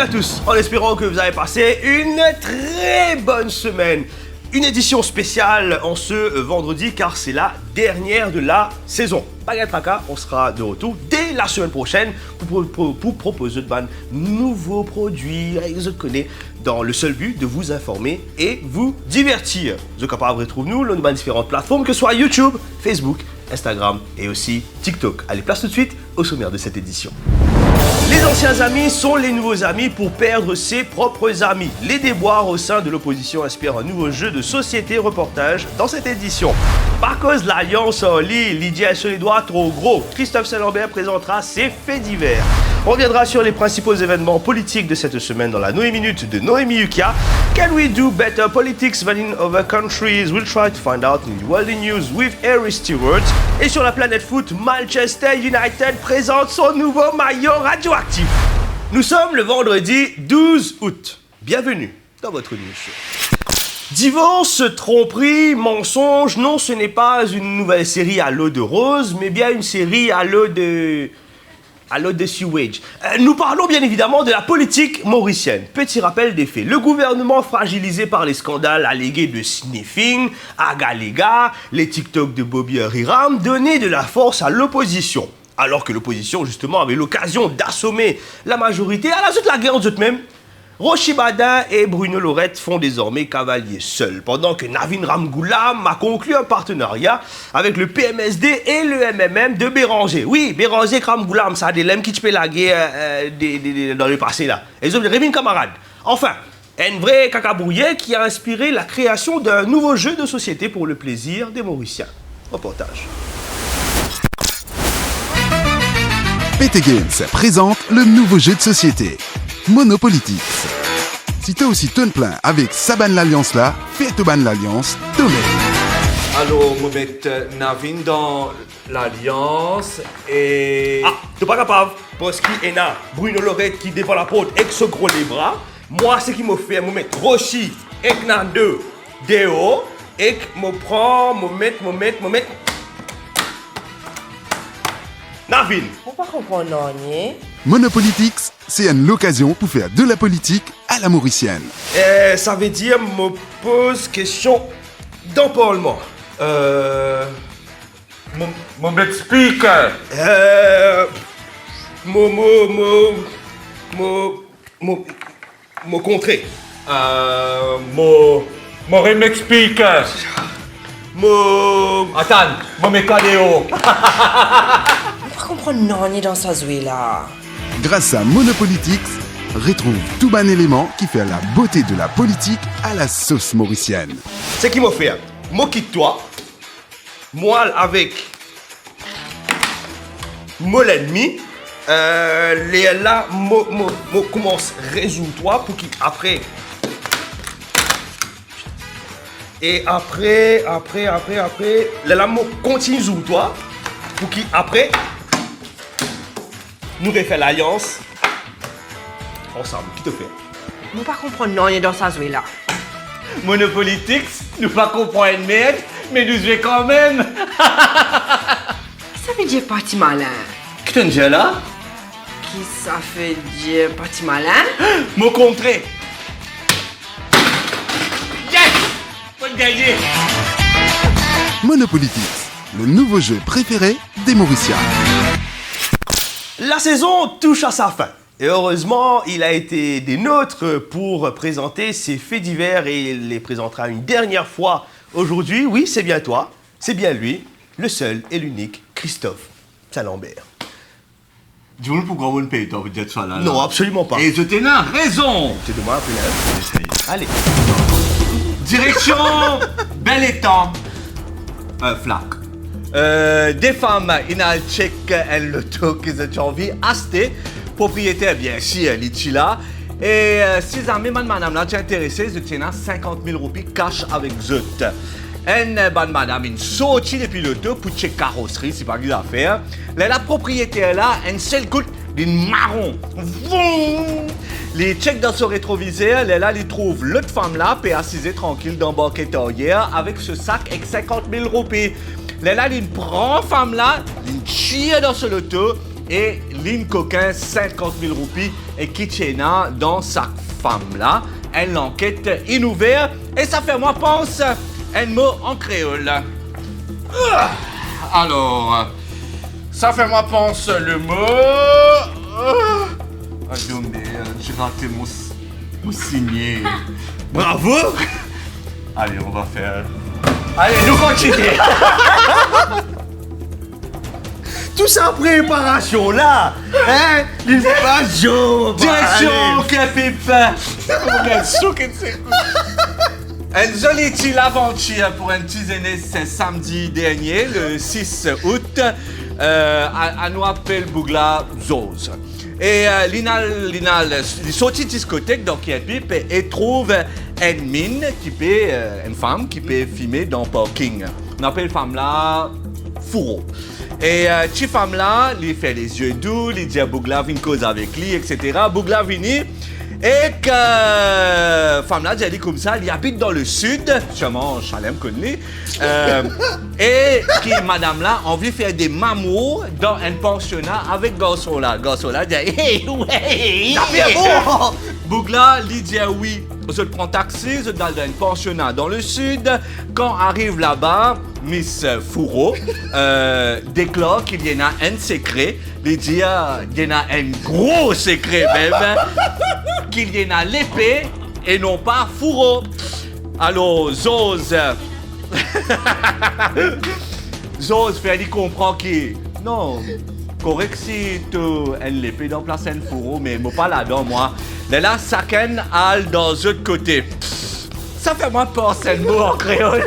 à tous, en espérant que vous avez passé une très bonne semaine. Une édition spéciale en ce vendredi car c'est la dernière de la saison. Pas de tracas, on sera de retour dès la semaine prochaine pour proposer de nouveaux produits, vous connaissez, dans le seul but de vous informer et vous divertir. Vous êtes capable de retrouver nous dans différentes plateformes que ce soit YouTube, Facebook, Instagram et aussi TikTok. Allez, place tout de suite au sommaire de cette édition. Les anciens amis sont les nouveaux amis pour perdre ses propres amis. Les déboires au sein de l'opposition inspirent un nouveau jeu de société reportage dans cette édition. Par cause de l'alliance en ligne, Lydia sur les doigts trop gros. Christophe Saint-Lambert présentera ses faits divers. On reviendra sur les principaux événements politiques de cette semaine dans la Noé Minute de Noémie Yukia. Can we do better politics than in other countries? We'll try to find out in the World News with Harry Stewart. Et sur la planète foot, Manchester United présente son nouveau maillot radioactif. Nous sommes le vendredi 12 août. Bienvenue dans votre news show. Divorce, tromperie, mensonge, non, ce n'est pas une nouvelle série à l'eau de rose, mais bien une série à l'eau de sewage. Nous parlons bien évidemment de la politique mauricienne. Petit rappel des faits. Le gouvernement fragilisé par les scandales allégués de sniffing, agaléga, les TikTok de Bobby Riram donnaient de la force à l'opposition. Alors que l'opposition, justement, avait l'occasion d'assommer la majorité à la suite de la guerre en eux-mêmes. Rochi Badin et Bruno Lorette font désormais cavalier seuls, pendant que Navin Ramgoolam a conclu un partenariat avec le PMSD et le MMM de Béranger. Oui, Béranger et Ramgoolam, ça a des lemmes qui te la guerre dans le passé là. Ils ont des révines camarades. Enfin, un vrai cacabouillet qui a inspiré la création d'un nouveau jeu de société pour le plaisir des Mauriciens. Reportage. PT Games présente le nouveau jeu de société, Monopolitics. Si toi aussi ton plein avec sa ban l'alliance là, fais te ban l'alliance, Tomé. Alors, on va mettre Navin dans l'alliance et... Ah, t'es pas capable, parce qu'il y a Bruno Lorette qui défend la porte avec ce gros les bras. Moi, ce qui me fait, je mettre Rochi et Nando Deo et je prends, je mettre Navin. On pas comprendre non, ni. Monopolitics, c'est une occasion pour faire de la politique à la mauricienne. Ça veut dire, me pose question d'emparlement. Mon m'explique. Mon contré. Mon m'explique. Attends, mon mécadéo. On pas comprendre non, ni dans sa zouille là. Grâce à Monopolitics, retrouve tout ban élément qui fait la beauté de la politique à la sauce mauricienne. C'est qui m'a fait. Moi quitte toi. Moi avec mon ennemi. Là, moi commence résoudre-toi pour qu'après. Et après, là, moi continue toi pour qu'après, nous refait l'alliance ensemble. Qui te fait? On pas comprendre non, ni dans sa zouille là. Monopolitics, nous pas comprendre merde, mais nous jouons quand même. Ça veut dire parti malin. Qui t'en dis là? Qui ça fait dire parti malin? Mon contré. Yes! Bonne gagner. Monopolitics, le nouveau jeu préféré des Mauriciens. La saison touche à sa fin. Et heureusement, il a été des nôtres pour présenter ses faits divers et il les présentera une dernière fois aujourd'hui. Oui, c'est bien toi, c'est bien lui, le seul et l'unique Christophe Saint-Lambert. Dis-moi pourquoi on ne paye toi, vous dites ça là. Non, absolument pas. Et je t'ai là, raison. C'est de moi un peu là. Allez. Direction Bel Étang. Flac. Des femmes, il a check le tout qu'ils ont envie acheter. Propriétaire, bien sûr, Lichila. Et si jamais madame là, tu es intéressé, je tiens 50 000 roupies cash avec Zut. Une bonne madame, une sortie depuis le dos pour check carrosserie, c'est pas grave à faire. La propriétaire là, une seule goutte d'une marron. Vroom. Les checks dans son rétroviseur, là, ils trouvent l'autre femme là, puis assise tranquille dans le banquet hier avec ce sac avec 50 000 roupies. Là, il prend femme là, il tire dans son auto. et Lynn Coquin 50 000 roupies et Kitchena dans sa femme là. Elle l'enquête inouverte et ça fait moi pense un mot en créole. Alors, ça fait moi pense le mot. Ah, j'ai raté mon signé. Bravo! Allez, on va faire. Allez, nous continuons. Tout ça en préparation là! Hein? L'information! Direction Capip. Une jolie petite aventure pour un petit aîné ce samedi dernier, le 6 août, à nous appelle Bougla Zose. Et Linal, il sortit de discothèque dans Capip et trouve une mine qui peut, une femme qui peut filmer dans le parking. On appelle femme là Fourreau. Et cette femme là, il fait les yeux doux, il dit à Bougla vient cause avec lui, etc. Bougla vient et que femme là, j'ai dit comme ça, il habite dans le sud, sûrement Chalem connu, et qui madame là envie de faire des mamours dans un pensionnat avec garçon là. Garçon là dit hey ouais. Bougla lui dit oui. Je prends taxi, je dans un pensionnat dans le sud. Quand arrive là-bas, Miss Fourreau déclare qu'il y en a un secret. Il dit il y en a un gros secret même. Qu'il y en a l'épée et non pas Fourreau. Alors Zose fait lui comprendre que non, correct si tu as l'épée dans place un Fourreau, mais moi pas là-dedans moi. Là, Saken al dans l'autre côté. Ça fait moi penser un mot en créole.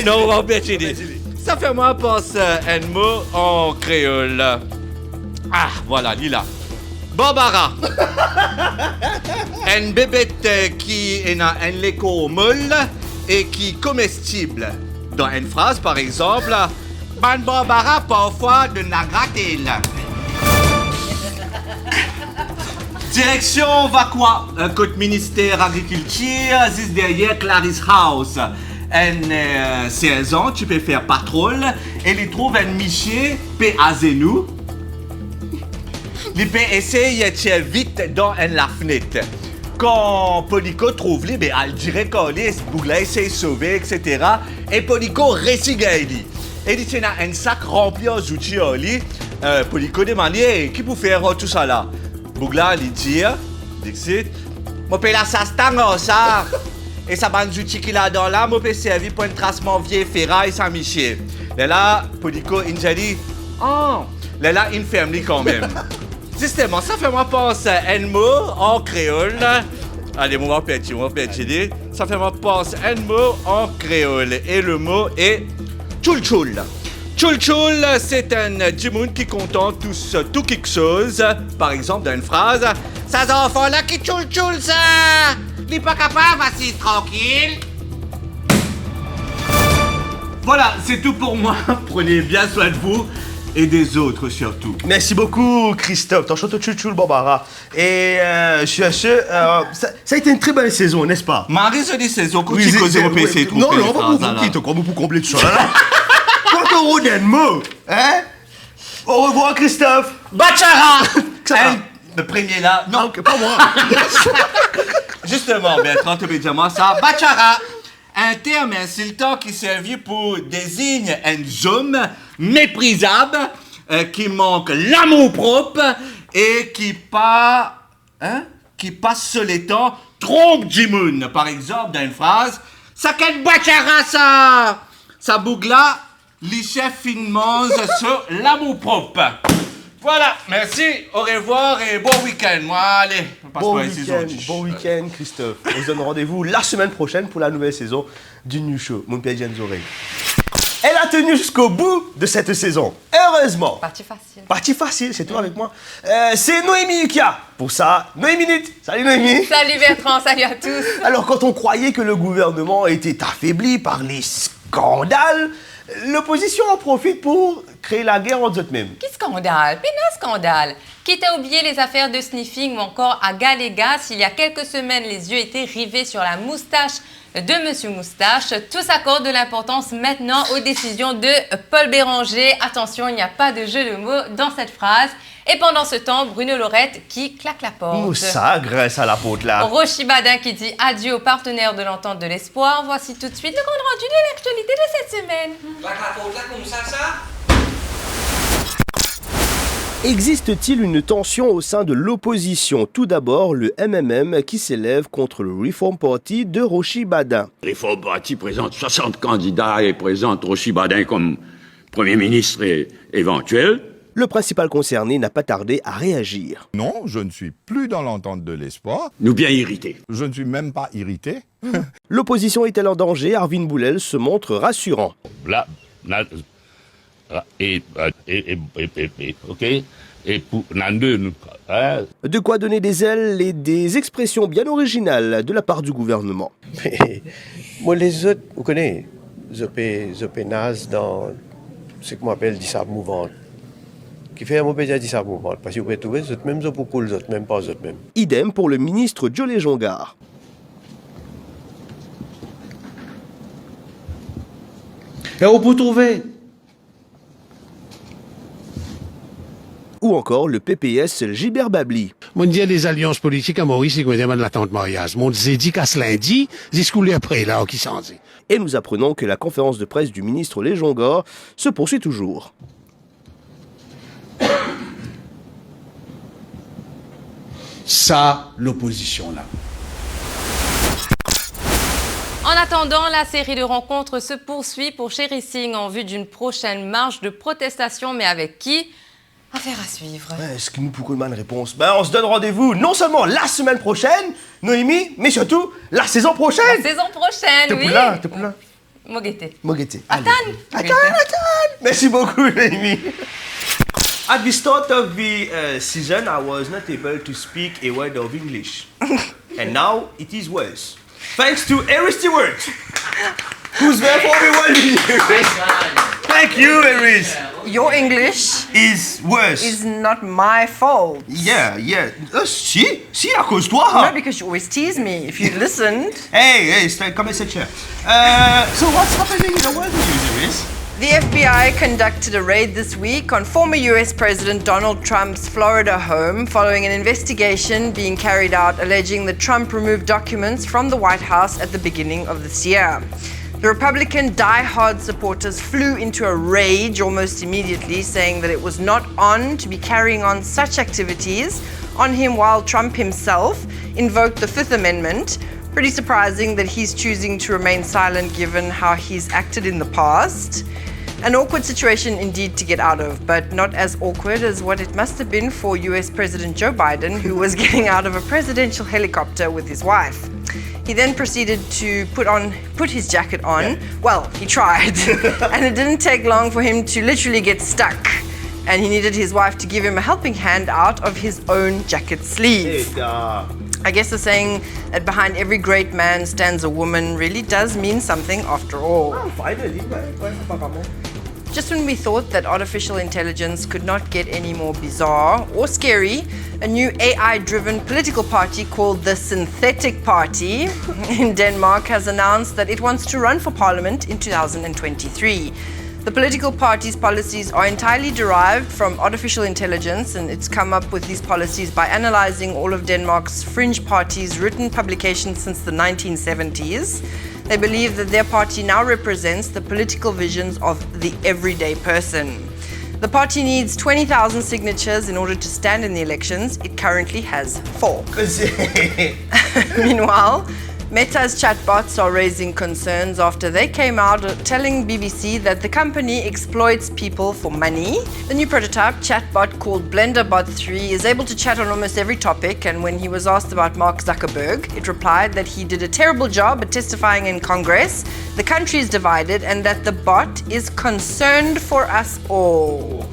Non, on va ça fait moi penser un mot en créole. Ah, voilà, Lila. Barbara. Un bébête qui est un léco molle et qui comestible. Dans une phrase, par exemple, Ban Barbara parfois de la gratter. Direction Vacua, côté ministère agriculture, juste derrière Clarice House. Un 16 ans, tu peux faire patrouille et il trouve un michier à Zenou. Il peut essayer de tirer vite dans la fenêtre. Quand Polico trouve lui, elle dirait qu'il est Bougla essaie de sauver, etc. Et Polico récit Gaëli. Et il tient un sac rempli en outils. Polico demande qui peut faire tout ça là. Bougla lui dit, Dixit, je peux la sastang ça. Et ça va nous outils qu'il a dans là, je peux servir pour un tracement vieux ferraille sans michier. Là, Polico, il dit, oh, là, il ferme quand même. Justement, ça fait moi penser un mot en créole. Allez, on va péter. Ça fait moi penser un mot en créole. Et le mot est tchoul-tchoul. Tchoul-tchoul, c'est un du monde qui contente tout quelque chose. Par exemple, dans une phrase, ça enfants là qui tchoul-tchoul ça. Il pas capable, assis tranquille. Voilà, c'est tout pour moi. Prenez bien soin de vous. Et des autres surtout. Merci beaucoup, Christophe. T'en chantes chouchou, Barbara. Et ça a été une très belle saison, n'est-ce pas? Marie, je dis saison, quand tu causes au PC, non, on va beaucoup compléter tout ça. Quand on roule un mot, hein? Au revoir, Christophe. Bachara! Le premier là. Non, pas moi. Justement, Bertrand, tu peux dire moi ça. Bachara! Un terme insultant qui servit pour désigner un homme méprisable, qui manque l'amour propre et qui passe sur les temps trompe du monde. Par exemple, dans une phrase, ça qu'elle bachara ça! Ça bougla, les chefs finement sur l'amour propre. Voilà, merci, au revoir et bon week-end. Moi, allez, on passe par ici aujourd'hui. Bon week-end, Christophe. On se donne rendez-vous la semaine prochaine pour la nouvelle saison du New Show. Mon pied Oreilles. Elle a tenu jusqu'au bout de cette saison. Heureusement. Partie facile, c'est tout avec moi. C'est Noémie Yukia. Pour ça, Noémie Minute. Salut Noémie. Salut Bertrand, salut à tous. Alors, quand on croyait que le gouvernement était affaibli par les scandale, l'opposition en profite pour créer la guerre entre eux-mêmes. Qui scandale? Pénin scandale. Quitte à oublier les affaires de sniffing ou encore à Galégas, il y a quelques semaines, les yeux étaient rivés sur la moustache de Monsieur Moustache. Tous accordent de l'importance maintenant aux décisions de Paul Béranger. Attention, il n'y a pas de jeu de mots dans cette phrase. Et pendant ce temps, Bruno Lorette qui claque la porte. Moussa, grâce à la pote là. Rochi Badin qui dit adieu aux partenaires de l'entente de l'espoir. Voici tout de suite le compte rendu de l'actualité de cette semaine. Claque la porte là comme ça. Existe-t-il une tension au sein de l'opposition? Tout d'abord, le MMM qui s'élève contre le Reform Party de Rochi Badin. Le Reform Party présente 60 candidats et présente Rochi Badin comme Premier ministre éventuel. Le principal concerné n'a pas tardé à réagir. Non, je ne suis plus dans l'entente de l'espoir. Nous bien irrités. Je ne suis même pas irrité. L'opposition est-elle en danger? Arvin Boulel se montre rassurant. Là, ok, et pour Nande, hein? De quoi donner des ailes et des expressions bien originales de la part du gouvernement. Mais moi, les autres, vous connaissez, je naze dans ce qu'on appelle disable mouvante. Qui fait un mauvais dire disable mouvante. Parce que vous pouvez trouver les autres mêmes, beaucoup les autres, même pas les autres mêmes. Idem pour le ministre Jolé Jongar. Et on peut trouver. Ou encore le PPS Gilbert Babli. Mon dit les alliances politiques à Maurice, c'est qu'on demande l'attente mariage. Mon dit qu'à ce lundi, c'est ce qu'on lui après là, qui s'en dit. Et nous apprenons que la conférence de presse du ministre Léjongar se poursuit toujours. Ça, l'opposition là. En attendant, la série de rencontres se poursuit pour Sherry Singh en vue d'une prochaine marche de protestation, mais avec qui? Affaire à suivre. Est-ce que nous pouvons une réponse? On se donne rendez-vous non seulement la semaine prochaine, Noémie, mais surtout la saison prochaine. La saison prochaine, oui. T'es pour là. Mogete. Attends. Merci beaucoup, Noémie. At the start of the season, I was not able to speak a word of English. And now it is worse. Thanks to Harry Stewart, who's there for me while you. Thank you, Harris. Your English Is worse. is not my fault. Yeah. Si, à cause toi. No, because you always tease me. If you listened. Hey, come and sit here. So what's happening in the world with you, Harris? The FBI conducted a raid this week on former US President Donald Trump's Florida home following an investigation being carried out alleging that Trump removed documents from the White House at the beginning of this year. The Republican die-hard supporters flew into a rage almost immediately, saying that it was not on to be carrying on such activities on him while Trump himself invoked the Fifth Amendment. Pretty surprising that he's choosing to remain silent given how he's acted in the past. An awkward situation indeed to get out of, but not as awkward as what it must have been for US President Joe Biden, who was getting out of a presidential helicopter with his wife. He then proceeded to put his jacket on. Yeah. Well, he tried, and it didn't take long for him to literally get stuck. And he needed his wife to give him a helping hand out of his own jacket sleeve. I guess the saying that behind every great man stands a woman really does mean something after all. Just when we thought that artificial intelligence could not get any more bizarre or scary, a new AI-driven political party called the Synthetic Party in Denmark has announced that it wants to run for parliament in 2023. The political party's policies are entirely derived from artificial intelligence, and it's come up with these policies by analyzing all of Denmark's fringe parties' written publications since the 1970s. They believe that their party now represents the political visions of the everyday person. The party needs 20,000 signatures in order to stand in the elections. It currently has 4. Meanwhile, Meta's chatbots are raising concerns after they came out telling BBC that the company exploits people for money. The new prototype chatbot called BlenderBot 3 is able to chat on almost every topic, and when he was asked about Mark Zuckerberg, it replied that he did a terrible job at testifying in Congress, the country is divided, and that the bot is concerned for us all.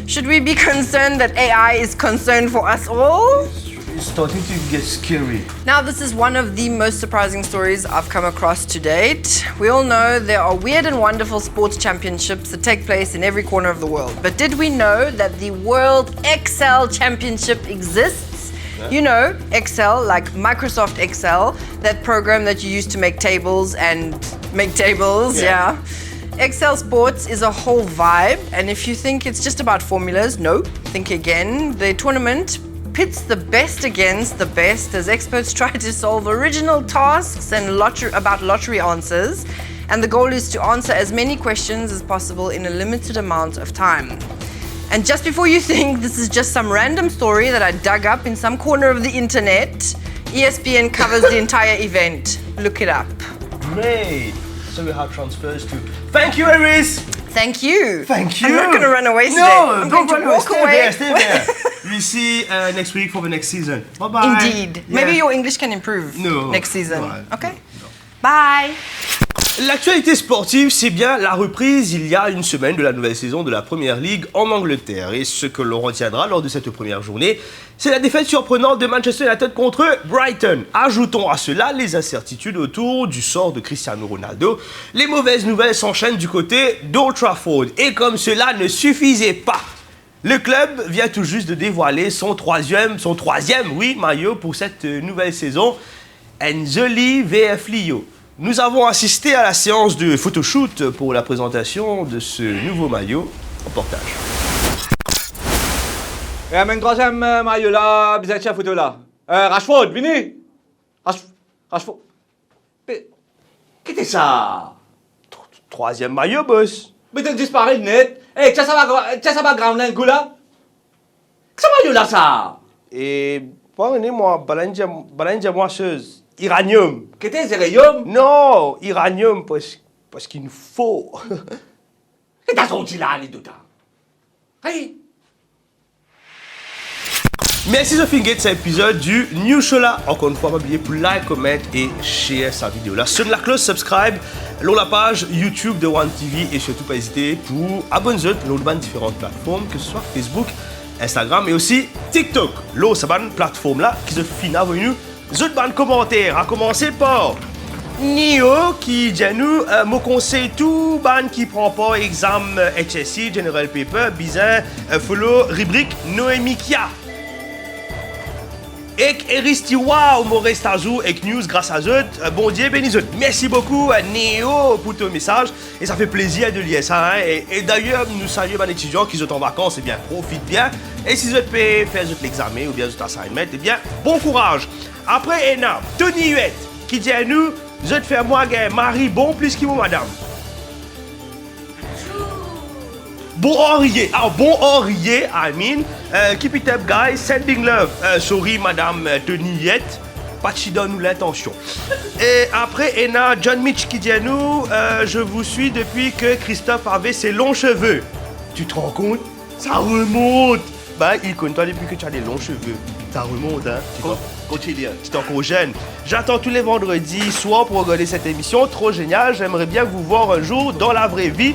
Should we be concerned that AI is concerned for us all? It's starting to get scary. Now, this is one of the most surprising stories I've come across to date. We all know there are weird and wonderful sports championships that take place in every corner of the world. But did we know that the World Excel Championship exists? You know, Excel, like Microsoft Excel, that program that you use to make tables and make tables, yeah. Excel Sports is a whole vibe, and if you think it's just about formulas, no, think again. The tournament pits the best against the best as experts try to solve original tasks and lottery answers, and the goal is to answer as many questions as possible in a limited amount of time. And just before you think this is just some random story that I dug up in some corner of the internet, ESPN covers the entire event. Look it up. Great. So we have transfers to. Thank you, Iris. Thank you. Thank you. I'm not going to run away today. No, I'm don't going run to away. walk away. Stay there. We'll see next week for the next season. Bye bye. Indeed. Yeah. Maybe your English can improve next season. No, Okay. Bye. L'actualité sportive, c'est bien la reprise il y a une semaine de la nouvelle saison de la Première Ligue en Angleterre. Et ce que l'on retiendra lors de cette première journée, c'est la défaite surprenante de Manchester United contre Brighton. Ajoutons à cela les incertitudes autour du sort de Cristiano Ronaldo. Les mauvaises nouvelles s'enchaînent du côté d'Old Trafford. Et comme cela ne suffisait pas, le club vient tout juste de dévoiler son troisième maillot pour cette nouvelle saison. Enzoli VF Lio. Nous avons assisté à la séance de photoshoot pour la présentation de ce nouveau maillot. Reportage. Et amène troisième maillot là, bizarre la photo là. Rashford, venez. Rashford. Qu'est-ce que c'est ça? Troisième maillot, boss. Mais tu disparais net. Eh, ça va grand lingue là? Qu'est-ce que maillot là ça? Et pardonnez-moi, Balandia moisseuse. Iranium. Qu'est-ce que c'est uranium? Non, iranium parce qu'il nous faut. Et t'as sorti là les deux temps. Hey. Merci de finir cet épisode du New Show là. Encore une fois, n'oubliez pas de like, comment et share sa vidéo là. Sonne la cloche, subscribe, sur la page YouTube de One TV et surtout pas hésiter pour abonner-vous sur différentes plateformes, que ce soit Facebook, Instagram et aussi TikTok. Là, c'est une plateforme là qui se finit avec nous. Autres bandes commentaires, à commencer par Nio qui dit nous me conseille tout ban qui prend pas examen HSC General Paper bizarre follow rubrique Noémie Kia. Et Eristi wow Maurice Tazou et news grâce à eux. Bon Dieu bénis eux. Merci beaucoup Néo pour ton message et ça fait plaisir de lire ça. Hein. Et d'ailleurs nous saluons les étudiants qui sont en vacances et bien profitent bien. Et si vous pouvez faire l'examen ou bien votre assignment, et bien bon courage. Après Ena, Tony Huet qui dit à nous, vous êtes fait moi un mari bon plus que vous madame. Bon Henrier, bon Henrier, I mean, keep it up guys, sending love. Sorry madame Tony Huet, pas de donne nous l'intention. Et après Ena, John Mitch qui dit à nous, je vous suis depuis que Christophe avait ses longs cheveux. Tu te rends compte? Ça remonte. Ben, il connaît toi depuis que tu as des longs cheveux. Ça remonte, hein? Continue. Tu es encore jeune. J'attends tous les vendredis soirs pour regarder cette émission. Trop génial. J'aimerais bien vous voir un jour dans la vraie vie.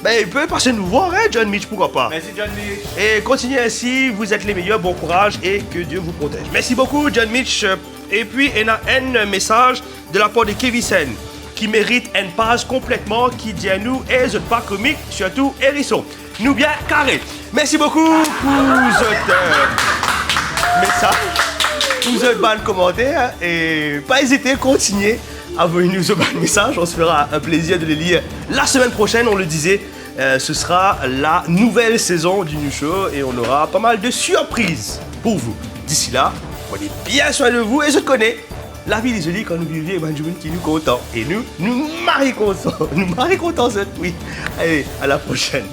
Ben, il peut passer nous voir, hein, John Mitch, pourquoi pas? Merci, John Mitch. Et continuez ainsi. Vous êtes les meilleurs. Bon courage et que Dieu vous protège. Merci beaucoup, John Mitch. Et puis, il y a un message de la part de Kevisen qui mérite une page complètement qui dit à nous et je pas comique, surtout hérisson. Nous bien carré. Merci beaucoup pour votre message, pour votre bon commentaire et pas hésiter à continuer à venir nous envoyer un message. On se fera un plaisir de les lire la semaine prochaine. On le disait, ce sera la nouvelle saison du New Show et on aura pas mal de surprises pour vous. D'ici là, prenez bien soin de vous et je connais. La vie est jolie quand nous vivons et Benjamin qui nous content. Et nous marions contents. Nous marions contents, oui. Allez, à la prochaine.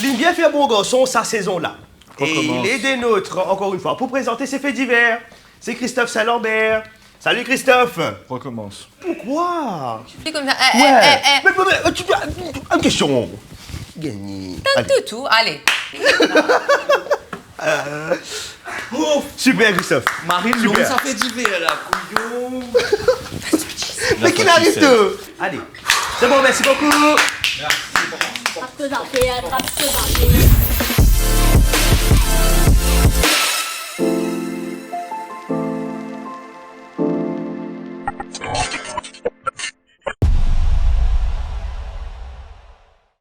L'In bien fait bon garçon sa saison-là. Et il est des nôtres, encore une fois, pour présenter ses faits divers. C'est Christophe Saint-Lambert. Salut Christophe. Recommence. Pourquoi? Plus comme ça. Mais une question. Gagné. Tout. Allez. Super, Christophe. Marie, l'eau, Super. ça fait diver, là, couillon. Mais qu'il arrive de... Allez. C'est bon, merci beaucoup. Attrape ce papier, attrape ce papier.